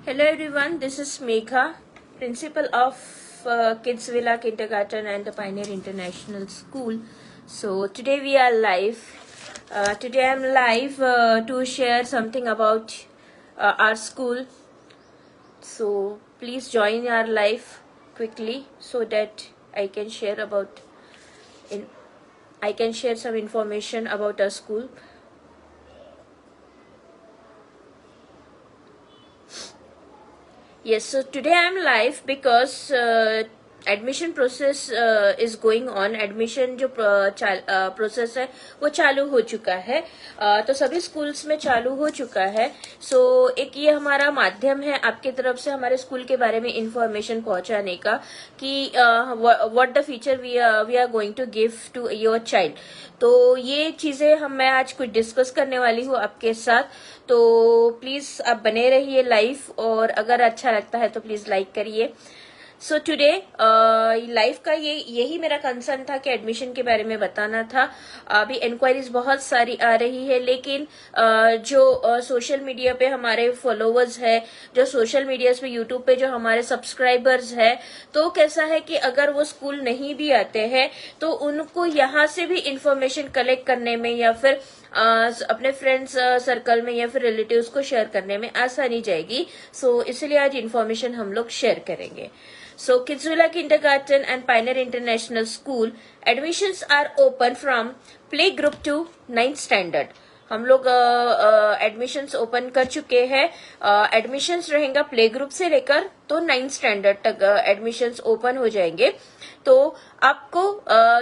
Hello everyone, this is Megha, principal of Kids Villa Kindergarten and the Pioneer International School. So today we are live. Today I'm live to share something about our school. So please join our live quickly so that I can share some information about our school. Yes, so today I'm live because admission process is going on. Admission जो process है वो चालू हो चुका है. तो सभी schools में चालू हो चुका है. सो एक ये हमारा माध्यम है आपकी तरफ से हमारे स्कूल के बारे में इंफॉर्मेशन पहुंचाने का कि what the feature we are going to give to your child. तो ये चीजें मैं आज कुछ डिस्कस करने वाली हूँ आपके साथ. तो प्लीज आप बने रहिए लाइव, और अगर अच्छा लगता है तो प्लीज लाइक करिए. सो टुडे लाइफ का यही मेरा कंसर्न था कि एडमिशन के बारे में बताना था. अभी इंक्वायरीज बहुत सारी आ रही है, लेकिन जो सोशल मीडिया पे हमारे फॉलोवर्स है, जो सोशल मीडिया पे यूट्यूब पे जो हमारे सब्सक्राइबर्स है, तो कैसा है कि अगर वो स्कूल नहीं भी आते हैं तो उनको यहाँ से भी इंफॉर्मेशन कलेक्ट करने में या फिर अपने फ्रेंड्स सर्कल में या फिर रिलेटिव्स को शेयर करने में आसानी जाएगी. सो इसलिए आज इन्फॉर्मेशन हम लोग शेयर करेंगे. So, Kids Villa Kindergarten and Pioneer International School admissions are open from play group to 9th standard. हम लोग एडमिशन्स ओपन कर चुके हैं. एडमिशन्स रहेगा प्ले ग्रुप से लेकर तो 9th स्टैंडर्ड तक एडमिशन्स ओपन हो जाएंगे. तो आपको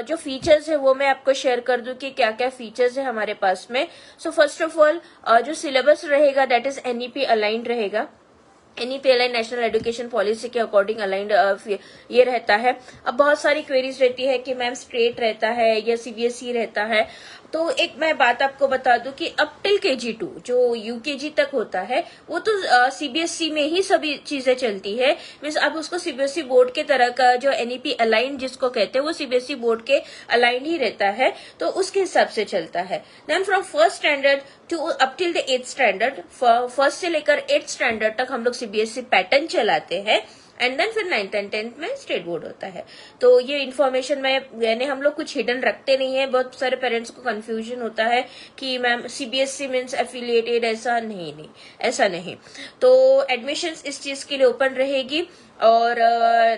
जो फीचर्स है वो मैं आपको शेयर कर दूं कि क्या क्या फीचर्स है हमारे पास में. सो फर्स्ट ऑफ ऑल जो सिलेबस रहेगा दैट इज एनईपी अलाइंड रहेगा. NEP align national education policy के अकॉर्डिंग अलाइंड ये रहता है. अब बहुत सारी क्वेरीज रहती है कि मैम स्टेट रहता है या सीबीएसई रहता है. तो एक मैं बात आपको बता दूं कि अप टिल KG2 जो यूकेजी तक होता है वो तो सीबीएसई में ही सभी चीजें चलती है. मीन्स अब उसको सीबीएसई बोर्ड के तरह का जो एनईपी अलाइन जिसको कहते हैं वो सीबीएसई बोर्ड के अलाइन ही रहता है, तो उसके हिसाब से चलता है. Then from first standard to up till the 8th standard, first से लेकर 8th स्टैंडर्ड तक हम लोग सीबीएसई पैटर्न चलाते हैं. एंड देन फिर 9th एंड 10th में स्टेट बोर्ड होता है. तो ये इन्फॉर्मेशन यानी हम लोग कुछ हिडन रखते नहीं है. बहुत सारे पेरेंट्स को कंफ्यूजन होता है कि मैम सीबीएसई मीन्स एफिलिएटेड, ऐसा नहीं, ऐसा नहीं. तो एडमिशन्स इस चीज के लिए ओपन रहेगी. और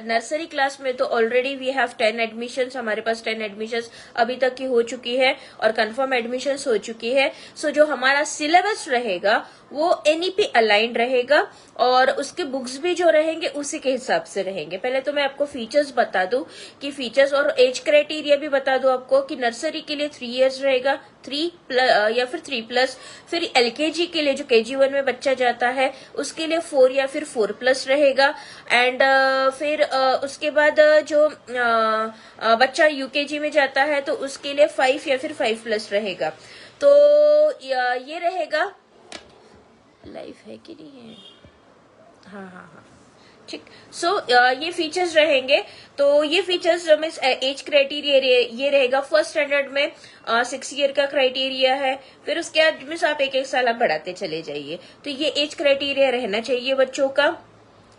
नर्सरी क्लास में तो ऑलरेडी वी हैव 10 एडमिशन्स. हमारे पास 10 एडमिशन्स अभी तक की हो चुकी है और कंफर्म एडमिशन्स हो चुकी है. सो जो हमारा सिलेबस रहेगा वो एनईपी अलाइंड रहेगा और उसके बुक्स भी जो रहेंगे उसी के हिसाब से रहेंगे. पहले तो मैं आपको फीचर्स बता दूं कि फीचर्स और एज क्राइटेरिया भी बता दूं आपको कि नर्सरी के लिए 3 years रहेगा, 3+ या फिर 3+. फिर एलकेजी के लिए जो KG1 में बच्चा जाता है उसके लिए 4 या फिर 4+ रहेगा. एंड फिर उसके बाद जो बच्चा यूकेजी में जाता है तो उसके लिए 5 या फिर 5+ रहेगा. तो ये रहेगा. लाइफ है कि नहीं है? हाँ, ठीक. सो ये फीचर्स रहेंगे. तो ये फीचर्स में एज क्राइटेरिया ये रहेगा. फर्स्ट स्टैंडर्ड में 6 year का क्राइटेरिया है. फिर उसके बाद में आप एक साल आप बढ़ाते चले जाइए. तो ये एज क्राइटेरिया रहना चाहिए बच्चों का.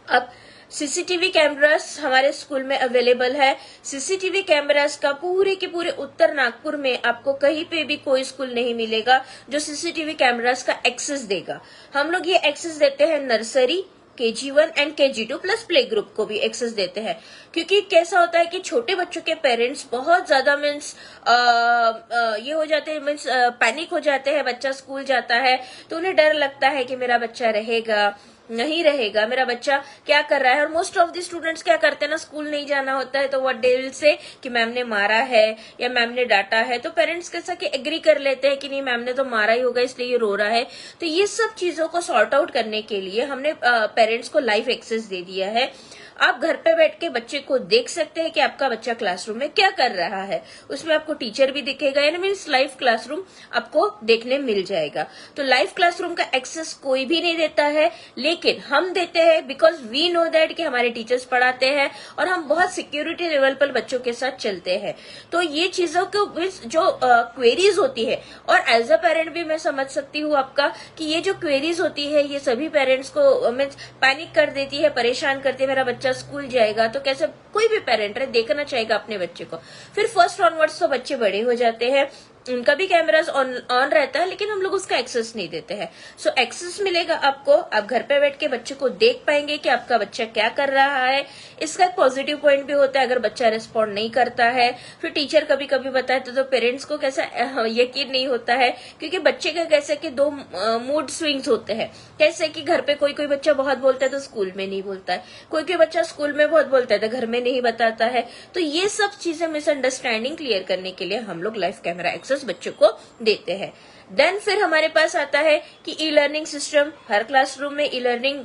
अब सीसीटीवी कैमरास हमारे स्कूल में अवेलेबल है. सीसीटीवी कैमरास का पूरे के पूरे उत्तर नागपुर में आपको कहीं पे भी कोई स्कूल नहीं मिलेगा जो सीसीटीवी कैमरास का एक्सेस देगा. हम लोग ये एक्सेस देते हैं nursery, KG1 and KG2 plus play group को भी एक्सेस देते हैं. क्योंकि कैसा होता है कि छोटे बच्चों के पेरेंट्स बहुत ज्यादा मीन्स ये हो जाते हैं, मीन्स पैनिक हो जाते हैं. बच्चा स्कूल जाता है तो उन्हें डर लगता है कि मेरा बच्चा रहेगा नहीं रहेगा, मेरा बच्चा क्या कर रहा है. और मोस्ट ऑफ द स्टूडेंट्स क्या करते हैं ना, स्कूल नहीं जाना होता है तो व्हाट दे विल से कि मैम ने मारा है या मैम ने डांटा है. तो पेरेंट्स कैसा कि एग्री कर लेते हैं कि नहीं मैम ने तो मारा ही होगा इसलिए ये रो रहा है. तो ये सब चीजों को सॉर्ट आउट करने के लिए हमने पेरेंट्स को लाइव एक्सेस दे दिया है. आप घर पे बैठ के बच्चे को देख सकते हैं कि आपका बच्चा क्लासरूम में क्या कर रहा है। उसमें आपको टीचर भी दिखेगा, यानी मीन्स लाइव क्लासरूम आपको देखने मिल जाएगा। तो लाइव क्लासरूम का एक्सेस कोई भी नहीं देता है, लेकिन हम देते हैं बिकॉज वी नो दैट कि हमारे टीचर्स पढ़ाते हैं और हम बहुत सिक्योरिटी लेवल पर बच्चों के साथ चलते हैं। तो ये चीजों को जो क्वेरीज होती है, और एज अ पेरेंट भी मैं समझ सकती हूँ आपका कि ये जो क्वेरीज होती है ये सभी पेरेंट्स को मीन्स पैनिक कर देती है, परेशान करती है। मेरा बच्चा स्कूल जाएगा तो कैसे, कोई भी पेरेंट है देखना चाहेगा अपने बच्चे को। फिर फर्स्ट ऑनवर्ड्स तो बच्चे बड़े हो जाते हैं, उनका भी कैमरास ऑन रहता है, लेकिन हम लोग उसका एक्सेस नहीं देते हैं। सो एक्सेस मिलेगा आपको, आप घर पे बैठ के बच्चे को देख पाएंगे कि आपका बच्चा क्या कर रहा है। इसका एक पॉजिटिव पॉइंट भी होता है, अगर बच्चा रिस्पॉन्ड नहीं करता है, फिर टीचर कभी कभी बताते तो पेरेंट्स को कैसा यकीन नहीं होता है, क्योंकि बच्चे का कैसे कि दो मूड स्विंग्स होते हैं। कैसे कि घर पे कोई कोई बच्चा बहुत बोलता है तो स्कूल में नहीं बोलता है, कोई कोई बच्चा स्कूल में बहुत बोलता है तो घर में नहीं बताता है। तो ये सब चीजें मिसअंडरस्टैंडिंग क्लियर करने के लिए हम लोग लाइव कैमरा एक्सेस बच्चों को देते हैं। देन फिर हमारे पास आता है कि ई लर्निंग सिस्टम, हर क्लासरूम में ई लर्निंग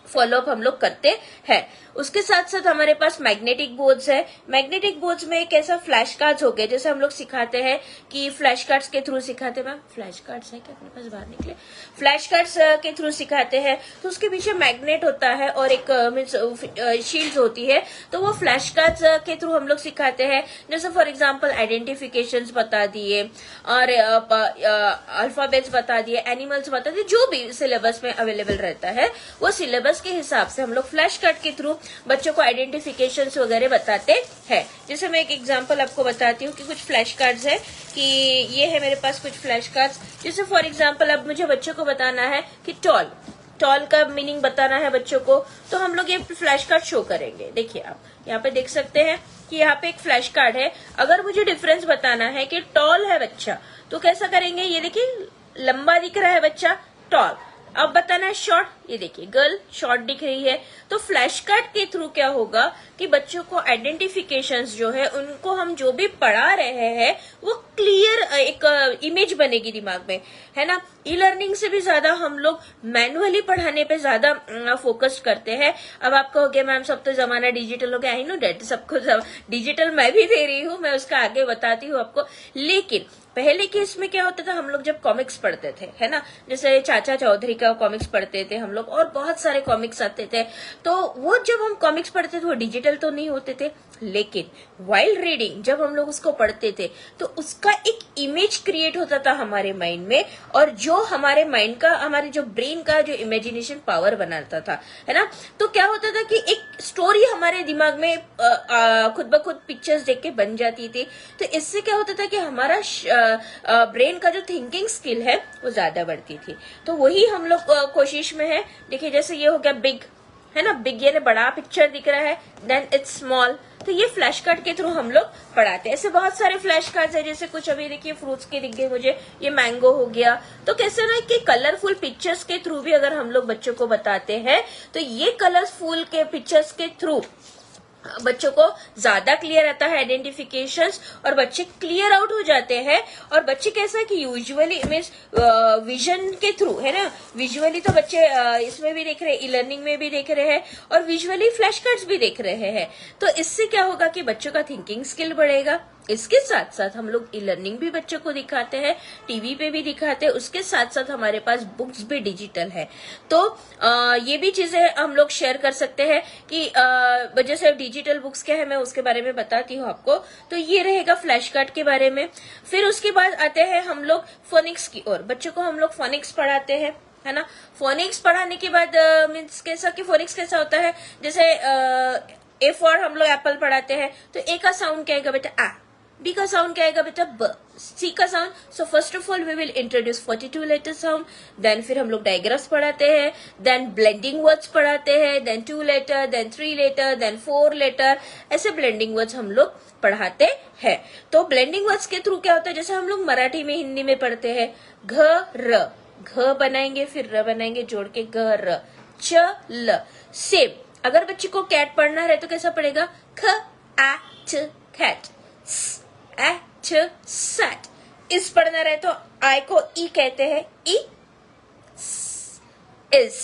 फॉलोअप हम लोग करते हैं। उसके साथ साथ हमारे पास मैग्नेटिक बोर्ड्स है। मैग्नेटिक बोर्ड्स में एक ऐसा फ्लैश कार्ड्स हो गए, जैसे हम लोग सिखाते हैं कि फ्लैश कार्ड्स के थ्रू सिखाते हैं। मैम फ्लैश कार्ड्स है क्या अपने पास, बाहर निकले? फ्लैश कार्ड्स के थ्रू सिखाते हैं, तो उसके पीछे मैग्नेट होता है और एक मीन्स शील्ड होती है, तो वो फ्लैश कार्ड्स के थ्रू हम लोग सिखाते हैं। जैसे फॉर एग्जाम्पल आइडेंटिफिकेशंस बता दिए और अल्फाबेट्स बता दिए, एनिमल्स बता दिए, जो भी सिलेबस में अवेलेबल रहता है वो सिलेबस के हिसाब से हम लोग फ्लैश कार्ड के थ्रू बच्चों को आइडेंटिफिकेशंस वगैरह बताते हैं। जैसे मैं एक एग्जांपल आपको बताती हूँ कि कुछ फ्लैश कार्ड्स है, कि ये है मेरे पास कुछ फ्लैश कार्ड्स। जैसे फॉर एग्जांपल अब मुझे बच्चों को बताना है कि टॉल का मीनिंग बताना है बच्चों को, तो हम लोग ये फ्लैश कार्ड शो करेंगे। देखिए आप यहाँ पे देख सकते हैं कि यहाँ पे एक फ्लैश कार्ड है। अगर मुझे डिफरेंस बताना है कि टॉल है बच्चा तो कैसा करेंगे, ये देखिए लंबा दिख रहा है बच्चा, टॉल। अब बताना है शॉर्ट, ये देखिए गर्ल शॉर्ट दिख रही है। तो फ्लैश कार्ड के थ्रू क्या होगा कि बच्चों को आइडेंटिफिकेशंस जो है उनको हम जो भी पढ़ा रहे हैं वो क्लियर एक इमेज बनेगी दिमाग में, है ना। ई लर्निंग से भी ज्यादा हम लोग मैनुअली पढ़ाने पे ज्यादा फोकस करते हैं। अब आपको हो गया मैम सब तो जमाना डिजिटल हो गया, आई नो डेट, सबको डिजिटल मैं भी दे रही हूँ, मैं उसका आगे बताती हूँ आपको। लेकिन पहले के इसमें क्या होता था, हम लोग जब कॉमिक्स पढ़ते थे, है ना, जैसे चाचा चौधरी का कॉमिक्स पढ़ते थे हम लोग, और बहुत सारे कॉमिक्स आते थे, तो वो जब हम कॉमिक्स पढ़ते थे वो डिजिटल तो नहीं होते थे, लेकिन वाइल्ड रीडिंग जब हम लोग उसको पढ़ते थे तो उसका एक इमेज क्रिएट होता था हमारे माइंड में, और जो हमारे माइंड का, हमारे जो ब्रेन का जो इमेजिनेशन पावर बनाता था, है ना। तो क्या होता था कि एक स्टोरी हमारे दिमाग में खुद ब खुद पिक्चर्स देख के बन जाती थी। तो इससे क्या होता था कि हमारा ब्रेन का जो थिंकिंग स्किल है वो ज्यादा बढ़ती थी। तो वही हम लोग कोशिश में है। देखिए जैसे ये हो गया बिग, है ना, बिग यानी बड़ा पिक्चर दिख रहा है, देन इट्स स्मॉल, तो ये फ्लैश कार्ड के थ्रू हम लोग पढ़ाते हैं। ऐसे बहुत सारे फ्लैश कार्ड्स है, जैसे कुछ अभी देखिए फ्रूट्स के दिख गए मुझे, ये मैंगो हो गया। तो कैसे ना कि कलरफुल पिक्चर्स के थ्रू भी अगर हम लोग बच्चों को बताते हैं तो ये कलरफुल के पिक्चर्स के थ्रू बच्चों को ज्यादा क्लियर रहता है आइडेंटिफिकेशंस, और बच्चे क्लियर आउट हो जाते हैं। और बच्चे कैसा है कि यूजुअली मीन्स विजन के थ्रू, है ना, विजुअली तो बच्चे इसमें भी देख रहे हैं, ई लर्निंग में भी देख रहे हैं, और विजुअली फ्लैश कार्ड्स भी देख रहे हैं। तो इससे क्या होगा कि बच्चों का थिंकिंग स्किल बढ़ेगा। इसके साथ साथ हम लोग ई लर्निंग भी बच्चों को दिखाते हैं, टीवी पे भी दिखाते हैं, उसके साथ साथ हमारे पास बुक्स भी डिजिटल है। तो ये भी चीजें हम लोग शेयर कर सकते हैं कि जैसे डिजिटल बुक्स क्या है मैं उसके बारे में बताती हूँ आपको। तो ये रहेगा फ्लैश कार्ड के बारे में। फिर उसके बाद आते हैं हम लोग फोनिक्स की ओर, बच्चों को हम लोग फोनिक्स पढ़ाते हैं, है ना। फोनिक्स पढ़ाने के बाद मीन्स कैसा कि फोनिक्स कैसा होता है, जैसे ए फॉर हम लोग एप्पल पढ़ाते हैं, तो ए का साउंड क्या आएगा बेटा, आ। बी का साउंड क्या आएगा बेटा, ब। सी का sound, so first of all we will introduce 42 letter sound. Then फिर हम लोग डायग्राफ्स पढ़ाते हैं, देन ब्लेंडिंग वर्ड्स पढ़ाते हैं, then 2 letter, then 3 letter, then 4 letter, ऐसे ब्लेंडिंग वर्ड्स हम लोग पढ़ाते हैं। तो ब्लेंडिंग वर्ड्स के थ्रू क्या होता है, जैसे हम लोग मराठी में हिंदी में पढ़ते हैं, घ र, घ बनाएंगे फिर र बनाएंगे जोड़ के, घ र, च ल। सेम अगर बच्चे को कैट पढ़ना है तो कैसा पढ़ेगा, ख आ च कैट, ए छ सैट। इस पढ़ना रहे तो आई को ई कहते हैं, ई इस।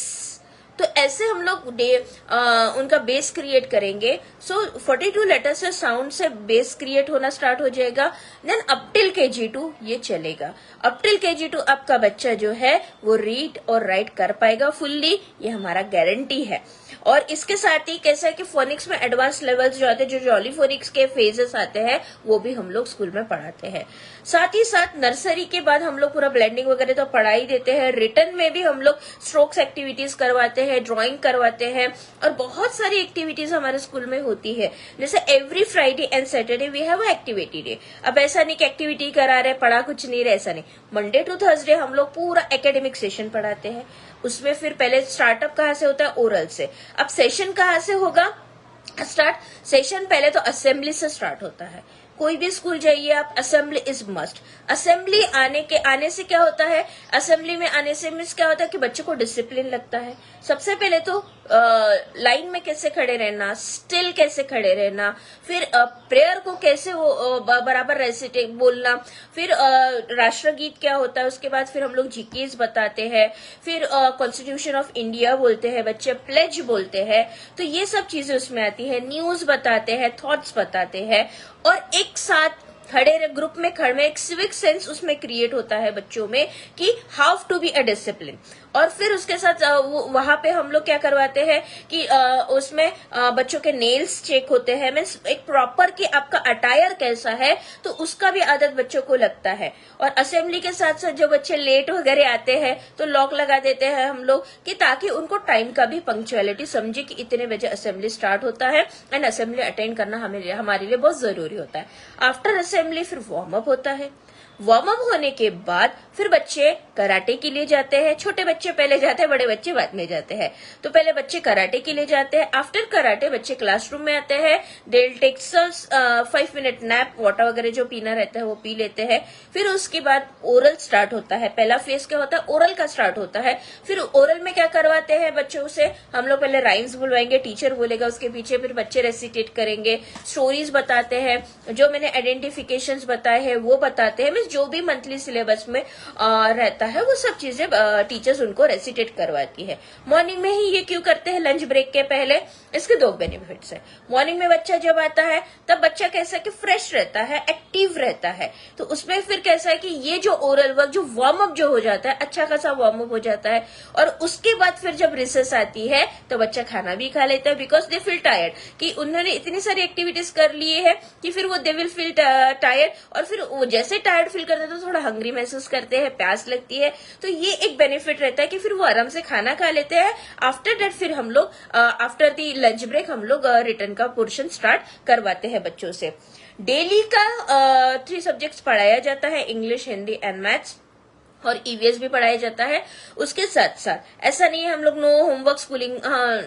तो ऐसे हम लोग उनका बेस क्रिएट करेंगे। सो 42 लेटर से साउंड से बेस क्रिएट होना स्टार्ट हो जाएगा। देन अप टिल KG2 ये चलेगा। अप टिल KG2 आपका बच्चा जो है वो रीड और राइट कर पाएगा फुल्ली, ये हमारा गारंटी है। और इसके साथ ही कैसा है कि फोनिक्स में एडवांस लेवल्स जो आते हैं, जो जॉली फोनिक्स के फेजेस आते हैं, वो भी हम लोग स्कूल में पढ़ाते हैं। साथ ही साथ नर्सरी के बाद हम लोग पूरा ब्लेंडिंग वगैरह तो पढ़ा ही देते हैं। रिटर्न में भी हम लोग स्ट्रोक्स एक्टिविटीज करवाते हैं, ड्राइंग करवाते हैं, और बहुत सारी एक्टिविटीज हमारे स्कूल में होती है। जैसे every Friday and Saturday we have activity day. अब ऐसा नहीं कि एक्टिविटी करा रहे पढ़ा कुछ नहीं रहे, ऐसा नहीं। मंडे टू थर्सडे हम लोग पूरा एकेडमिक सेशन पढ़ाते हैं। उसमें फिर पहले स्टार्टअप कहाँ से होता है? ओरल से। अब सेशन कहाँ से होगा स्टार्ट? सेशन पहले तो असेंबली से स्टार्ट होता है। कोई भी स्कूल जाइए आप, असेंबली इज मस्ट। असेंबली आने से क्या होता है? असेंबली में आने से मीन्स क्या होता है कि बच्चों को डिसिप्लिन लगता है। सबसे पहले तो लाइन में कैसे खड़े रहना, स्टिल कैसे खड़े रहना, फिर प्रेयर को कैसे वो बराबर रेसिटेट बोलना, फिर राष्ट्रगीत क्या होता है, उसके बाद फिर हम लोग जीकेस बताते हैं, फिर कॉन्स्टिट्यूशन ऑफ इंडिया बोलते हैं बच्चे, प्लेज बोलते हैं। तो ये सब चीजें उसमें आती है। न्यूज बताते हैं, थॉट्स बताते हैं, और एक साथ खड़े ग्रुप में खड़े एक सिविक सेंस उसमें क्रिएट होता है बच्चों में कि how to be a discipline. और फिर उसके साथ वहां पे हम लोग क्या करवाते हैं कि उसमें बच्चों के नेल्स चेक होते हैं, मीन्स एक प्रॉपर कि आपका अटायर कैसा है, तो उसका भी आदत बच्चों को लगता है। और असेंबली के साथ साथ जो बच्चे लेट वगैरह आते हैं तो लॉक लगा देते हैं हम लोग, कि ताकि उनको टाइम का भी पंक्चुअलिटी समझे कि इतने बजे असेंबली स्टार्ट होता है, एंड असेंबली अटेंड करना हमारे लिए बहुत जरूरी होता है। आफ्टर असेंबली फिर वार्म अप होता है। वार्म अप होने के बाद फिर बच्चे कराटे के लिए जाते हैं। छोटे बच्चे पहले जाते हैं, बड़े बच्चे बाद में जाते हैं। तो पहले बच्चे कराटे के लिए जाते हैं। आफ्टर कराटे बच्चे क्लासरूम में आते हैं। They take 5 minute nap, water वगैरह जो पीना रहता है वो पी लेते हैं। फिर उसके बाद ओरल स्टार्ट होता है। पहला फेज क्या होता है? ओरल का स्टार्ट होता है। फिर ओरल में क्या करवाते हैं बच्चों से? हम लोग पहले राइम्स बुलवाएंगे, टीचर बोलेगा, उसके पीछे फिर बच्चे रेसिटेट करेंगे, स्टोरीज बताते हैं, जो मैंने आइडेंटिफिकेशन बताए हैं वो बताते हैं। जो भी मंथली सिलेबस में रहता है वो सब चीजें टीचर्स उनको रेसिटेट करवाती है। मॉर्निंग में ही ये क्यों करते हैं? लंच ब्रेक के पहले। इसके 2 बेनिफिट्स है। मॉर्निंग में बच्चा जब आता है तब बच्चा कैसा कि फ्रेश रहता है, एक्टिव रहता है। तो उसमें फिर कैसा है कि ये जो ओरल वर्क, जो वार्म अप जो हो जाता है, अच्छा खासा वार्म अप हो जाता है। और उसके बाद फिर जब रिसेस आती है तो बच्चा खाना भी खा लेता है, बिकॉज दे फील टायर्ड, कि उन्होंने इतनी सारी एक्टिविटीज कर लिए है कि फिर वो दे विल फील टायर्ड। और फिर वो जैसे टायर्ड फील करते हैं तो थोड़ा हंग्री महसूस करते हैं, प्यास लगती है। तो ये एक बेनिफिट रहता है कि फिर वो आराम से खाना खा लेते हैं। आफ्टर दैट फिर हम लोग आफ्टर दी लंच ब्रेक हम लोग रिटर्न का पोर्शन स्टार्ट करवाते हैं बच्चों से। डेली का 3 सब्जेक्ट्स पढ़ाया जाता है, इंग्लिश, हिंदी एंड मैथ्स, और ईवीएस भी पढ़ाया जाता है। उसके साथ साथ ऐसा नहीं है हम लोग no homework schooling,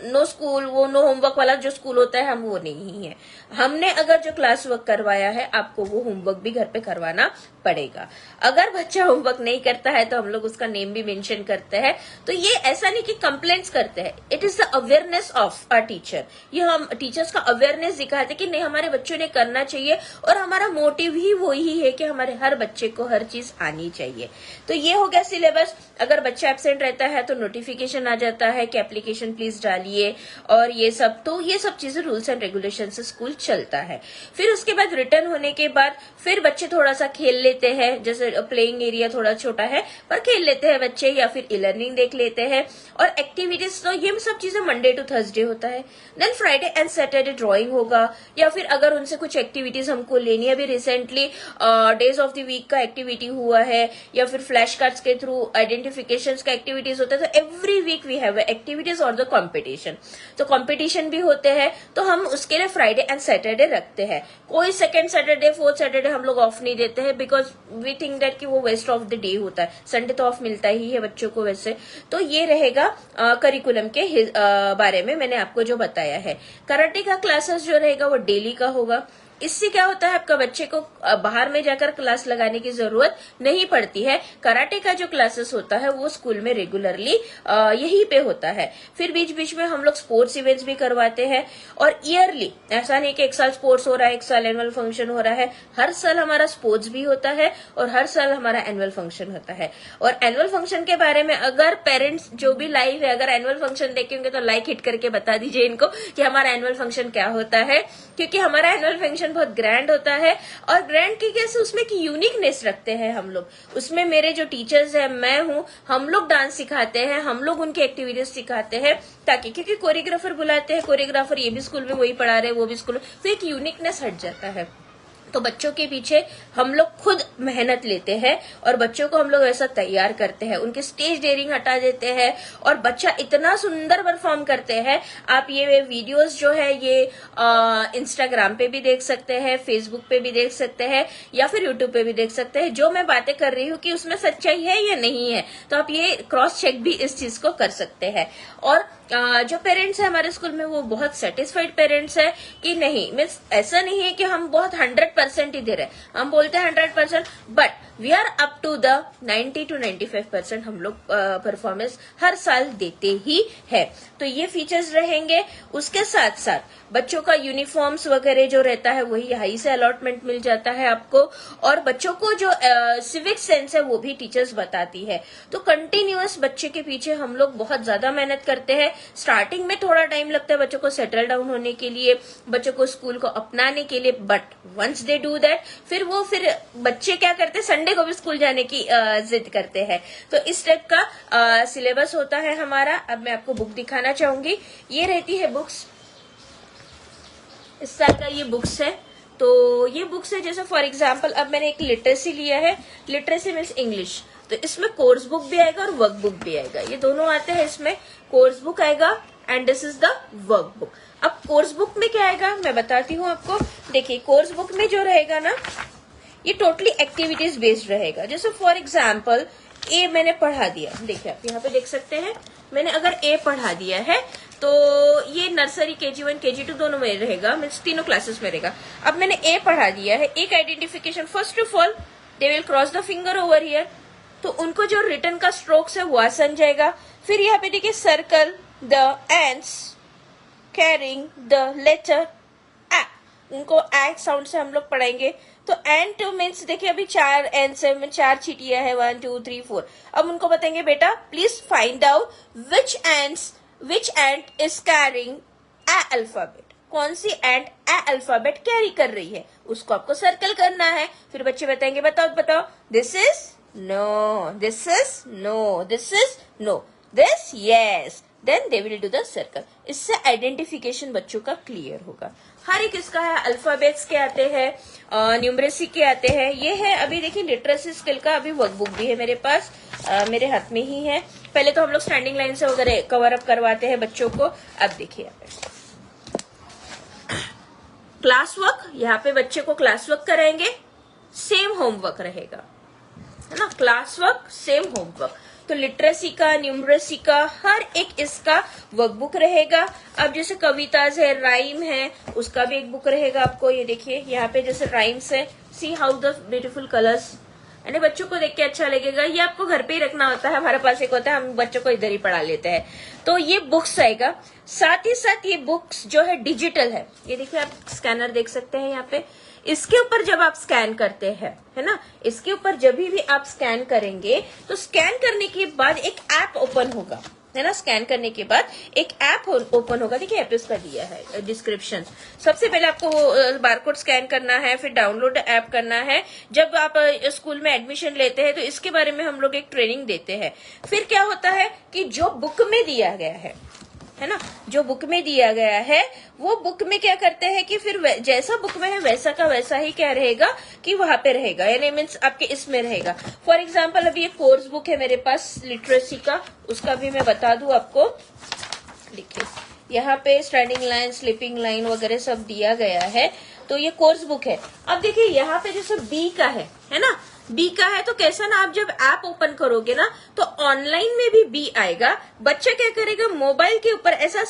no school, वो नो होमवर्क वाला जो स्कूल होता है हम वो नहीं है। हमने अगर जो क्लास वर्क करवाया है आपको वो होमवर्क भी घर पे करवाना पड़ेगा। अगर बच्चा होमवर्क नहीं करता है तो हम लोग उसका नेम भी मेंशन करते हैं। तो ये ऐसा नहीं कि कंप्लेंट्स करते हैं, it is the awareness of a teacher. ये हम टीचर्स का अवेयरनेस दिखाते कि नहीं हमारे बच्चों ने करना चाहिए, और हमारा मोटिव ही वही है कि हमारे हर बच्चे को हर चीज आनी चाहिए। तो ये हो गया सिलेबस। अगर बच्चा एब्सेंट रहता है तो नोटिफिकेशन आ जाता है कि एप्लीकेशन प्लीज डालिए, और ये सब। तो ये सब चीजें रूल्स एंड रेगुलेशन से स्कूल चलता है। फिर उसके बाद रिटर्न होने के बाद फिर बच्चे थोड़ा सा खेल लेते हैं, जैसे प्लेइंग एरिया थोड़ा छोटा है पर खेल लेते हैं बच्चे, या फिर ई लर्निंग देख लेते हैं। और एक्टिविटीज तो ये सब चीजें मंडे टू थर्सडे होता है। Then Friday and Saturday drawing होगा, या फिर अगर उनसे कुछ एक्टिविटीज हमको लेनी है, अभी recently days of the week का एक्टिविटी हुआ है, या फिर फ्लैश कार्ड्स के थ्रू आइडेंटिफिकेशन का एक्टिविटीज होता है। तो every week we have activities और द कॉम्पिटिशन। तो कॉम्पिटिशन भी होते हैं, तो हम उसके लिए फ्राइडे एंड सैटरडे रखते हैं। कोई सेकेंड सैटरडे, फोर्थ सैटरडे हम लोग ऑफ नहीं देते हैं, बिकॉज वी थिंक दैट कि वो वेस्ट ऑफ द डे होता है। संडे तो ऑफ मिलता ही है बच्चों को वैसे। तो ये रहेगा करिकुलम के बारे में मैंने आपको जो बताया है। कराटे का क्लासेस जो रहेगा वो डेली का होगा। इससे क्या होता है, आपका बच्चे को बाहर में जाकर क्लास लगाने की जरूरत नहीं पड़ती है। कराटे का जो क्लासेस होता है वो स्कूल में रेगुलरली यहीं पे होता है। फिर बीच बीच में हम लोग स्पोर्ट्स इवेंट्स भी करवाते हैं, और ईयरली, ऐसा नहीं कि एक साल स्पोर्ट्स हो रहा है, एक साल एनुअल फंक्शन हो रहा है, हर साल हमारा स्पोर्ट्स भी होता है और हर साल हमारा एनुअल फंक्शन होता है। और एनुअल फंक्शन के बारे में अगर पेरेंट्स जो भी लाइव है, अगर एनुअल फंक्शन देखे होंगे तो लाइक हिट करके बता दीजिए इनको कि हमारा एनुअल फंक्शन क्या होता है, क्योंकि हमारा एनुअल फंक्शन बहुत ग्रैंड होता है। और ग्रैंड की कैसे, उसमें की यूनिकनेस रखते हैं हम लोग। उसमें मेरे जो टीचर्स है, मैं हूँ, हम लोग डांस सिखाते हैं, हम लोग उनकी एक्टिविटीज सिखाते हैं, ताकि, क्योंकि कोरियोग्राफर बुलाते हैं, कोरियोग्राफर ये भी स्कूल में वही पढ़ा रहे हैं, वो भी स्कूल में, तो एक यूनिकनेस हट जाता है। तो बच्चों के पीछे हम लोग खुद मेहनत लेते हैं और बच्चों को हम लोग ऐसा तैयार करते हैं, उनके स्टेज डेयरिंग हटा देते हैं और बच्चा इतना सुंदर परफॉर्म करते हैं। आप ये वीडियोस जो है ये इंस्टाग्राम पे भी देख सकते हैं, फेसबुक पे भी देख सकते हैं, या फिर यूट्यूब पे भी देख सकते हैं। जो मैं बातें कर रही हूँ कि उसमें सच्चाई है या नहीं है, तो आप ये क्रॉस चेक भी इस चीज को कर सकते हैं। और जो पेरेंट्स है हमारे स्कूल में वो बहुत सेटिस्फाइड पेरेंट्स है कि नहीं, मीन्स ऐसा नहीं है कि हम बहुत 100% ही दे रहे हैं, हम बोलते हैं 100%, but we are up to the 90 to 95% हम लोग परफॉर्मेंस हर साल देते ही है। तो ये फीचर्स रहेंगे। उसके साथ साथ बच्चों का यूनिफॉर्म्स वगैरह जो रहता है वही हाई से अलॉटमेंट मिल जाता है आपको, और बच्चों को जो सिविक सेंस है वो भी टीचर्स बताती है। तो कंटिन्यूअस बच्चे के पीछे हम लोग बहुत ज्यादा मेहनत करते हैं। स्टार्टिंग में थोड़ा टाइम लगता है बच्चों को सेटल डाउन होने के लिए, बच्चों को स्कूल को अपनाने के लिए, but once they do that, फिर बच्चे क्या करते हैं, संडे को भी स्कूल जाने की जिद करते हैं। तो इस टाइप का सिलेबस होता है हमारा। अब मैं आपको बुक दिखाना चाहूंगी, ये रहती है बुक्स, इस साल का ये बुक्स है। तो ये बुक्स है, जैसे फॉर एग्जाम्पल अब मैंने एक लिटरेसी लिया है, लिटरेसी मीन्स इंग्लिश, तो इसमें कोर्स बुक भी आएगा और वर्क बुक भी आएगा, ये दोनों आते हैं। इसमें कोर्स बुक आएगा and this is the work book. अब कोर्स बुक में क्या आएगा मैं बताती हूँ आपको। देखिए कोर्स बुक में जो रहेगा ना, ये टोटली एक्टिविटीज बेस्ड रहेगा। जैसे फॉर एग्जाम्पल ए मैंने पढ़ा दिया, देखिए आप यहाँ पे देख सकते हैं, मैंने अगर ए पढ़ा दिया है तो ये नर्सरी KG1 KG2 दोनों में रहेगा, मीन्स तीनों क्लासेस में रहेगा। अब मैंने ए पढ़ा दिया है, एक identification, first of all they will cross the finger over here, तो उनको जो रिटर्न का स्ट्रोक्स है वो आसान जाएगा। फिर यहाँ पे देखिए circle the ends carrying the letter A, उनको एंड साउंड से हम लोग पढ़ाएंगे। तो एंड टू मीन्स देखिए अभी 4 एंड्स है, 4 चीटियां है, 1 2 3 4। अब उनको बताएंगे बेटा please find out which and is carrying a alphabet, कौन सी एंड ए अल्फाबेट कैरी कर रही है, उसको आपको सर्कल करना है। फिर बच्चे बताएंगे बताओ this is no, this is no, this is no, this yes, then they will do the circle. इससे आइडेंटिफिकेशन बच्चों का क्लियर होगा। हर एक इसका है, अल्फाबेट्स के आते हैं, न्यूमरेसी के आते हैं। ये है अभी देखिए लिटरेसी स्किल का अभी वर्कबुक भी है मेरे पास, मेरे हाथ में ही है। पहले तो हम लोग स्टैंडिंग लाइन से वगैरह कवर अप करवाते हैं बच्चों को। अब देखिए यहाँ पे क्लास वर्क, यहाँ पे बच्चे को क्लास वर्क कराएंगे, सेम होमवर्क रहेगा, है ना, क्लास वर्क सेम होमवर्क। तो लिटरेसी का, न्यूमरेसी का, हर एक इसका वर्कबुक रहेगा। अब जैसे कविताज है, राइम है, उसका भी एक बुक रहेगा आपको। ये देखिए यहाँ पे जैसे राइम्स है, see how the beautiful colours, यानी बच्चों को देख के अच्छा लगेगा। ये आपको घर पे ही रखना होता है, हमारे पास एक होता है, हम बच्चों को इधर ही पढ़ा लेते हैं। तो ये बुक्स आएगा। साथ ही साथ ये बुक्स जो है डिजिटल है, ये देखिए आप स्कैनर देख सकते हैं यहाँ पे। इसके ऊपर जब आप स्कैन करते हैं, है ना, इसके ऊपर जब भी आप स्कैन करेंगे तो स्कैन करने के बाद एक ऐप ओपन होगा, है ना, स्कैन करने के बाद एक ऐप ओपन होगा। देखिए ऐप इसका दिया है डिस्क्रिप्शन। सबसे पहले आपको बारकोड स्कैन करना है, फिर डाउनलोड ऐप करना है। जब आप स्कूल में एडमिशन लेते हैं तो इसके बारे में हम लोग एक ट्रेनिंग देते हैं। फिर क्या होता है कि जो बुक में दिया गया है ना, जो बुक में दिया गया है वो बुक में क्या करते हैं कि फिर जैसा बुक में है वैसा का वैसा ही क्या रहेगा कि वहां पे रहेगा, यानी मीन्स आपके इसमें रहेगा। फॉर एग्जाम्पल अभी एक कोर्स बुक है मेरे पास लिटरेसी का, उसका भी मैं बता दूं आपको। देखिए यहाँ पे स्टैंडिंग लाइन, स्लीपिंग लाइन वगैरह सब दिया गया है। तो ये कोर्स बुक है। अब देखिए यहाँ पे जैसे बी का है ना, बी का है तो कैसा ना, आप जब ऐप ओपन करोगे ना तो ऑनलाइन में भी बी आएगा। बच्चा क्या करेगा, मोबाइल के ऊपर ऐसा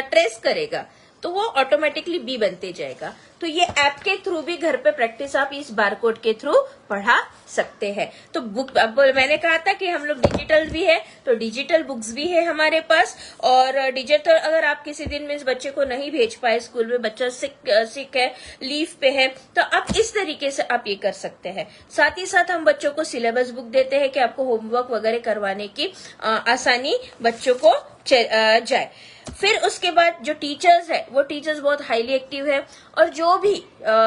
ट्रेस करेगा तो वो ऑटोमेटिकली बी बनते जाएगा। तो ये ऐप के थ्रू भी घर पे प्रैक्टिस आप इस बारकोड के थ्रू पढ़ा सकते हैं। तो बुक, अब मैंने कहा था कि हम लोग डिजिटल भी है, तो डिजिटल बुक्स भी है हमारे पास। और डिजिटल अगर आप किसी दिन में इस बच्चे को नहीं भेज पाए स्कूल में, बच्चा सिक है, लीव पे है, तो आप इस तरीके से आप ये कर सकते हैं। साथ ही साथ हम बच्चों को सिलेबस बुक देते हैं कि आपको होमवर्क वगैरह करवाने की आसानी बच्चों को जाए। फिर उसके बाद जो टीचर्स है वो टीचर्स बहुत हाईली एक्टिव है, और जो भी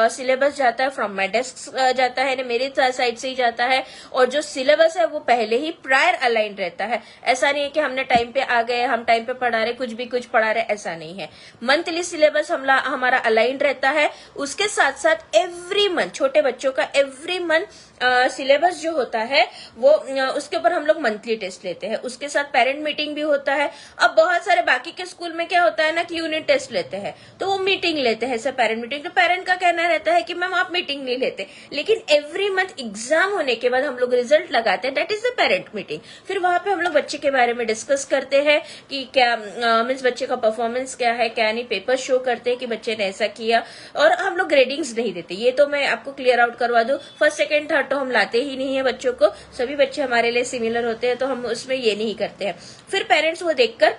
सिलेबस जाता है फ्रॉम माई डेस्क जाता है, मेरे साइड से ही जाता है, और जो सिलेबस है वो पहले ही प्रायर अलाइन रहता है। ऐसा नहीं है कि हमने टाइम पे आ गए, हम टाइम पे पढ़ा रहे, कुछ पढ़ा रहे, ऐसा नहीं है। मंथली सिलेबस हमारा अलाइन रहता है। उसके साथ साथ एवरी मंथ छोटे बच्चों का एवरी मंथ सिलेबस जो होता है वो उसके ऊपर हम लोग मंथली टेस्ट लेते हैं। उसके साथ पेरेंट मीटिंग भी होता है। अब बहुत सारे बाकी के स्कूल में क्या होता है ना कि यूनिट टेस्ट लेते हैं, तो वो मीटिंग लेते हैं, सब पेरेंट मीटिंग। तो पेरेंट का कहना रहता है कि मैम आप मीटिंग नहीं लेते, लेकिन एवरी मंथ एग्जाम होने के बाद हम लोग रिजल्ट लगाते हैं, that is the parent meeting. फिर वहां पे हम लोग बच्चे के बारे में डिस्कस करते हैं कि क्या मीन्स बच्चे का परफॉर्मेंस क्या है, क्या नहीं, पेपर शो करते हैं कि बच्चे ने ऐसा किया। और हम लोग ग्रेडिंग्स नहीं देते, ये तो मैं आपको क्लियर आउट करवा दूं। फर्स्ट सेकेंड थर्ड तो हम लाते ही नहीं है बच्चों को, सभी बच्चे हमारे लिए सिमिलर होते हैं, तो हम उसमें ये नहीं करते हैं। फिर पेरेंट्स वो देखकर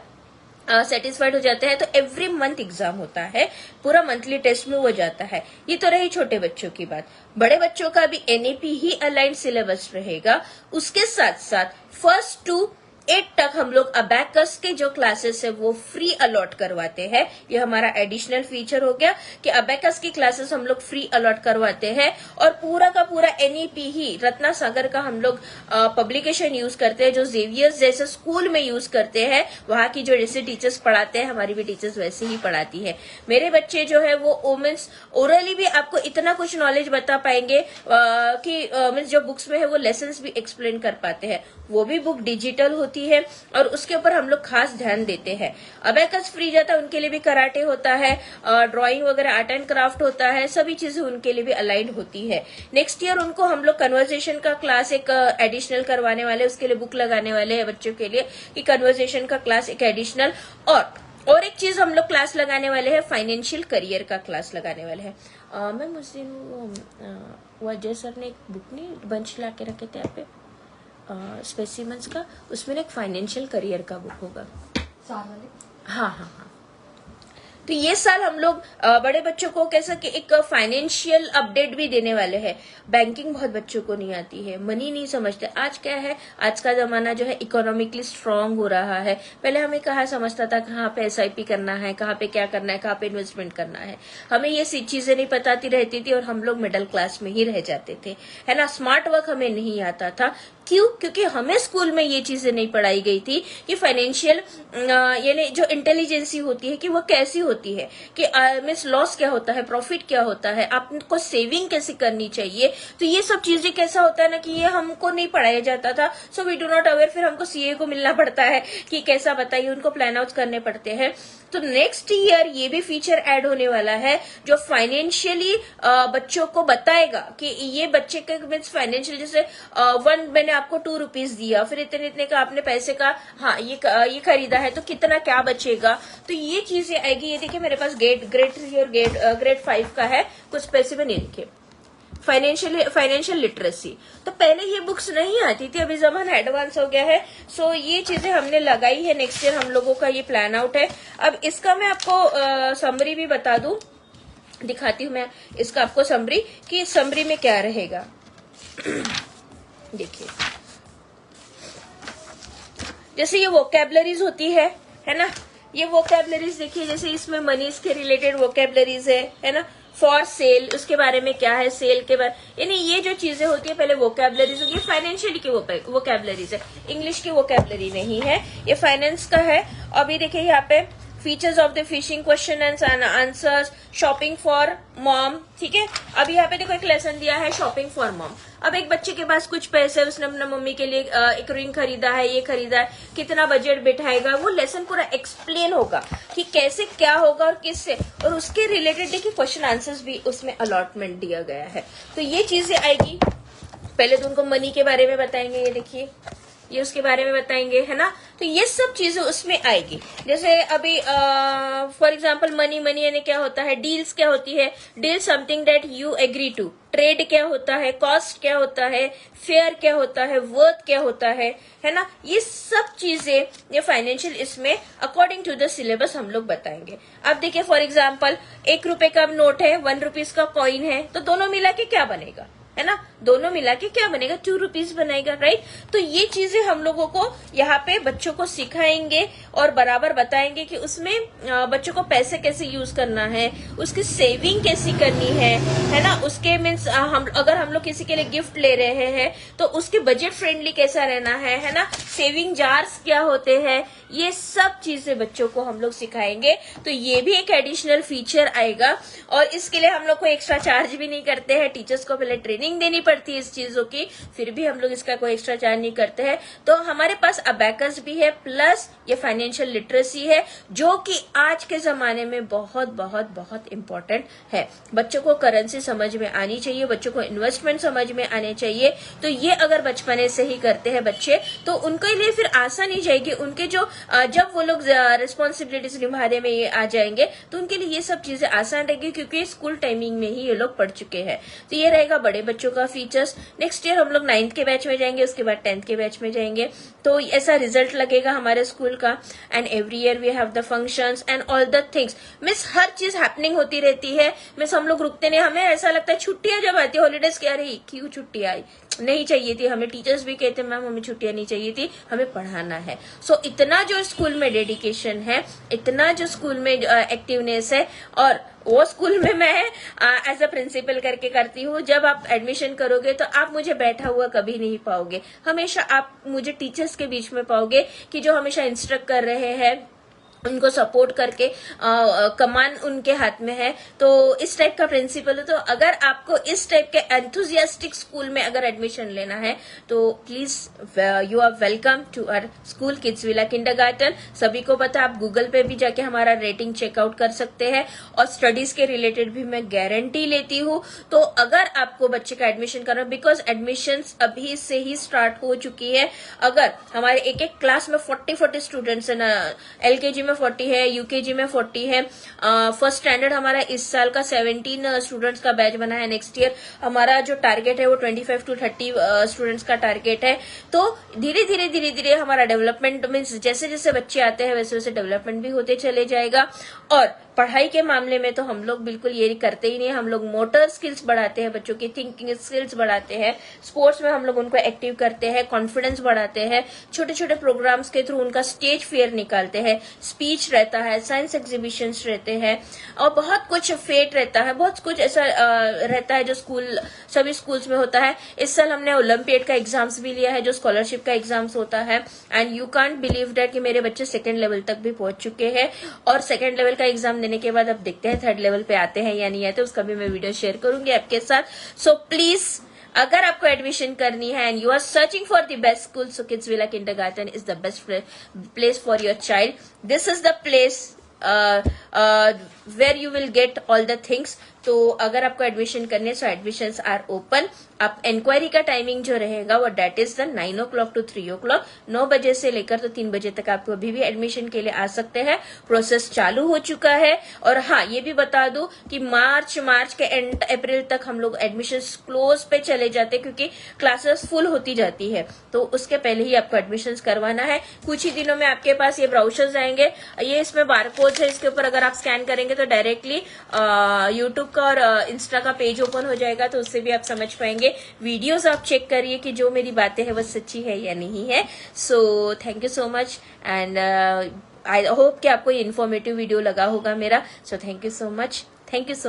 सेटिस्फाइड हो जाते हैं। तो एवरी मंथ एग्जाम होता है, पूरा मंथली टेस्ट में वो जाता है। ये तो रही छोटे बच्चों की बात। बड़े बच्चों का भी एनईपी ही अलाइंड सिलेबस रहेगा। उसके साथ साथ 1st to 8 तक हम लोग अबैकस के जो क्लासेस है वो फ्री अलॉट करवाते हैं। ये हमारा एडिशनल फीचर हो गया कि अबैकस की क्लासेस हम लोग फ्री अलॉट करवाते हैं। और पूरा का पूरा एनईपी ही रत्ना सागर का हम लोग पब्लिकेशन यूज करते हैं, जो जेवियर्स जैसे स्कूल में यूज करते हैं। वहां की जो जैसे टीचर्स पढ़ाते हैं, हमारी भी टीचर्स वैसे ही पढ़ाती है। मेरे बच्चे जो है वो मीन्स ओरली भी आपको इतना कुछ नॉलेज बता पाएंगे कि मीन्स जो बुक्स में है वो लेसन्स भी एक्सप्लेन कर पाते हैं। वो भी बुक डिजिटल होती है और उसके ऊपर हम लोग खास ध्यान देते हैं। अबैकस फ्री जाता है, उनके लिए भी कराटे होता है, ड्राइंग वगैरह आर्ट एंड क्राफ्ट होता है, सभी चीजें उनके लिए भी अलाइन होती है। नेक्स्ट ईयर उनको हम लोग कन्वर्सेशन का क्लास एक एडिशनल करवाने वाले, उसके लिए बुक लगाने वाले हैं बच्चों के लिए कि कन्वर्सेशन का क्लास एक एडिशनल। और एक चीज हम लोग क्लास लगाने वाले हैं, फाइनेंशियल करियर का क्लास लगाने वाले हैं। मैम उस दिन वो अजय सर ने एक बुक नहीं बंच ला के रखे थे यहाँ पे स्पेसिमेंस का, उसमें एक फाइनेंशियल करियर का बुक होगा। हाँ। तो ये साल हम लोग बड़े बच्चों को कैसा कि एक फाइनेंशियल अपडेट भी देने वाले हैं। बैंकिंग बहुत बच्चों को नहीं आती है, मनी नहीं समझते। आज क्या है, आज का जमाना जो है इकोनॉमिकली स्ट्रांग हो रहा है। पहले हमें कहाँ समझता था कहाँ पे एसआईपी करना है, कहाँ पे क्या करना है, कहाँ पे इन्वेस्टमेंट करना है, हमें ये चीजें नहीं पताती रहती थी और हम लोग मिडिल क्लास में ही रह जाते थे, है ना। स्मार्ट वर्क हमें नहीं आता था। क्यों? क्योंकि हमें स्कूल में ये चीजें नहीं पढ़ाई गई थी कि फाइनेंशियल यानी जो इंटेलिजेंसी होती है कि वो कैसी होती है, कि मीन्स लॉस क्या होता है, प्रॉफिट क्या होता है, आपको सेविंग कैसे करनी चाहिए। तो ये सब चीजें कैसा होता है ना कि ये हमको नहीं पढ़ाया जाता था। So we do not aware. फिर हमको सीए को मिलना पड़ता है कि कैसा बताइए, उनको प्लान आउट करने पड़ते हैं। तो नेक्स्ट ईयर ये भी फीचर ऐड होने वाला है जो फाइनेंशियली बच्चों को बताएगा कि ये बच्चे का मीन्स फाइनेंशियल, जैसे मैंने आपको 2 रुपीज दिया, फिर इतने का आपने पैसे का हाँ ये खरीदा है, तो कितना क्या बचेगा। तो ये चीजें आएगी। ये देखिए मेरे पास ग्रेड 5 का है, कुछ पैसे में नहीं लिखे, फाइनेंशियल लिटरेसी। तो पहले ये बुक्स नहीं आती थी, अभी जमाना एडवांस हो गया है। सो ये चीजें हमने लगाई है। नेक्स्ट ईयर हम लोगों का ये प्लान आउट है। अब इसका मैं आपको समरी भी बता दूं, दिखाती हूँ मैं इसका आपको समरी कि समरी में क्या रहेगा। देखिए जैसे ये वोकैबलरीज होती है ना, ये वोकैबलरीज देखिए, जैसे इसमें मनी के रिलेटेड वोकैबलरीज है ना। फॉर सेल, उसके बारे में क्या है, सेल के बारे, यानी ये जो चीजें होती है पहले वोकैबलरीज होगी। फाइनेंशियली की वोकैबलरीज है, इंग्लिश की वोकैबलरी नहीं है, ये फाइनेंस का है। अभी देखिए यहाँ पे features of the fishing, question and answers, shopping for mom, ठीक है। अभी यहाँ पे देखो एक लेसन दिया है शॉपिंग फॉर मॉम। अब एक बच्चे के पास कुछ पैसे है, उसने अपना मम्मी के लिए एक रिंग खरीदा है, ये खरीदा है, कितना बजट बिठाएगा, वो लेसन पूरा एक्सप्लेन होगा कि कैसे क्या होगा और किससे, और उसके रिलेटेड देखिए क्वेश्चन आंसर्स भी उसमें अलॉटमेंट दिया गया है। तो ये चीजें आएगी। पहले तो उनको मनी के बारे में बताएंगे। ये देखिए ये उसके बारे में बताएंगे, है ना। तो ये सब चीजें उसमें आएगी। जैसे अभी फॉर एग्जाम्पल मनी यानी क्या होता है, डील्स क्या होती है, deal something that you agree to, trade क्या होता है, कॉस्ट क्या होता है, फेयर क्या होता है, वर्थ क्या होता है ना। ये सब चीजें ये फाइनेंशियल इसमें अकॉर्डिंग टू द सिलेबस हम लोग बताएंगे। अब देखिए फॉर एग्जाम्पल 1 रुपए का नोट है, 1 रुपीज का कॉइन है, तो दोनों मिला के क्या बनेगा, है ना, दोनों मिला के क्या बनेगा, 2 रुपीज बनेगा, राइट। तो ये चीजें हम लोगों को यहाँ पे बच्चों को सिखाएंगे और बराबर बताएंगे कि उसमें बच्चों को पैसे कैसे यूज करना है, उसकी सेविंग कैसी करनी है ना। उसके मीन्स अगर हम लोग किसी के लिए गिफ्ट ले रहे हैं तो उसके बजट फ्रेंडली कैसा रहना है ना, सेविंग जार्स क्या होते हैं, ये सब चीजें बच्चों को हम लोग सिखाएंगे। तो ये भी एक एडिशनल फीचर आएगा और इसके लिए हम लोग को एक्स्ट्रा चार्ज भी नहीं करते हैं। टीचर्स को पहले ट्रेनिंग देनी पड़ती है इस चीजों की, फिर भी हम लोग इसका कोई एक्स्ट्रा चार्ज नहीं करते हैं। तो हमारे पास अबैकस भी है, प्लस ये फाइनेंशियल लिटरेसी है, जो कि आज के जमाने में बहुत बहुत बहुत इंपॉर्टेंट है। बच्चों को करेंसी समझ में आनी चाहिए, बच्चों को इन्वेस्टमेंट समझ में आने चाहिए। तो ये अगर बचपने से ही करते हैं बच्चे तो उनके लिए फिर आसान ही जाएगी। उनके जो जब वो लोग रिस्पॉन्सिबिलिटीज निभाने में ये आ जाएंगे तो उनके लिए ये सब चीजें आसान रहेगी, क्योंकि स्कूल टाइमिंग में ही ये लोग पढ़ चुके हैं। तो ये रहेगा बड़े बच्चों का फीचर्स। नेक्स्ट ईयर हम लोग 9th के बैच में जाएंगे, उसके बाद 10th के बैच में जाएंगे। तो ऐसा रिजल्ट लगेगा हमारे स्कूल का। And every year we have the functions and all the things, miss हर चीज हैपनिंग होती रहती है। मिस हम लोग रुकते नहीं, हमें ऐसा लगता है छुट्टियां जब आती है, हॉलीडेज क्या रही, क्यों छुट्टी आई, नहीं चाहिए थी हमें। टीचर्स भी कहते हैं मैम हमें छुट्टियां नहीं चाहिए थी, हमें पढ़ाना है। सो इतना जो स्कूल में डेडिकेशन है, इतना जो स्कूल में एक्टिवनेस है, और वो स्कूल में मैं एज अ प्रिंसिपल करके करती हूँ। जब आप एडमिशन करोगे तो आप मुझे बैठा हुआ कभी नहीं पाओगे, हमेशा आप मुझे टीचर्स के बीच में पाओगे कि जो हमेशा इंस्ट्रक्ट कर रहे हैं, उनको सपोर्ट करके कमान उनके हाथ में है। तो इस टाइप का प्रिंसिपल है। तो अगर आपको इस टाइप के एंथुजियास्टिक स्कूल में अगर एडमिशन लेना है तो please you are welcome to our school Kidsvilla kindergarten. सभी को पता है, आप गूगल पे भी जाके हमारा रेटिंग चेकआउट कर सकते हैं। और स्टडीज के रिलेटेड भी मैं गारंटी लेती हूँ। तो अगर आपको बच्चे का एडमिशन करना, बिकॉज एडमिशन अभी से ही स्टार्ट हो चुकी है। अगर हमारे एक एक क्लास में 40 स्टूडेंट्स है ना, LKG में 40 है, UKG में 40 है, फर्स्ट स्टैंडर्ड हमारा इस साल का 17 स्टूडेंट्स का बैच बना है। नेक्स्ट ईयर हमारा जो टारगेट है वो 25 to 30 स्टूडेंट्स का टारगेट है। तो धीरे धीरे हमारा डेवलपमेंट मीन्स जैसे जैसे बच्चे आते हैं वैसे वैसे डेवलपमेंट भी होते चले जाएगा। और पढ़ाई के मामले में तो हम लोग बिल्कुल ये करते ही नहीं, हम लोग मोटर स्किल्स बढ़ाते हैं, बच्चों की थिंकिंग स्किल्स बढ़ाते हैं, स्पोर्ट्स में हम लोग उनको एक्टिव करते हैं, कॉन्फिडेंस बढ़ाते हैं, छोटे छोटे प्रोग्राम्स के थ्रू उनका स्टेज फेयर निकालते हैं, स्पीच रहता है, साइंस एग्जीबिशंस रहते हैं, और बहुत कुछ फेट रहता है, बहुत कुछ ऐसा रहता है जो सभी स्कूल्स में होता है। इस साल हमने ओलंपियाड का एग्जाम्स भी लिया है, जो स्कॉलरशिप का एग्जाम्स होता है। And you can't believe that कि मेरे बच्चे 2nd लेवल तक भी पहुंच चुके हैं। और 2nd लेवल का एग्जाम देने के बाद अब देखते हैं 3rd लेवल पे आते हैं या नहीं आते, उसका भी मैं वीडियो शेयर करूंगी आपके साथ। सो प्लीज अगर आपको एडमिशन करनी है and you are searching for the best school, so Kidsvilla kindergarten is the best place for your child. This is the place where you will get all the things. तो अगर आपको admission करने है so admissions are open. आप enquiry का timing जो रहेगा वो date is the 9 o'clock to 3 o'clock, 9 बजे से लेकर तो 3 बजे तक आप अभी भी एडमिशन के लिए आ सकते हैं। प्रोसेस चालू हो चुका है। और हाँ, ये भी बता दूं कि मार्च के एंड अप्रैल तक हम लोग एडमिशन क्लोज पे चले जाते हैं, क्योंकि क्लासेस फुल होती जाती है। तो उसके पहले ही आपको एडमिशन करवाना है। कुछ ही दिनों में आपके पास ये ब्राउचर्स आएंगे, ये इसमें बारकोड है, इसके ऊपर अगर आप स्कैन करेंगे तो डायरेक्टली यूट्यूब का और इंस्टा का पेज ओपन हो जाएगा, तो उससे भी आप समझ पाएंगे। वीडियोस आप चेक करिए कि जो मेरी बातें हैं वो सच्ची है या नहीं है। So thank you so much and I hope कि आपको ये इन्फॉर्मेटिव वीडियो लगा होगा मेरा। So thank you so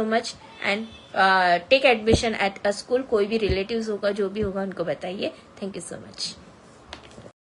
much and take admission at a school. कोई भी रिलेटिव्स होगा, जो भी होगा, उनको बताइए। Thank you so much.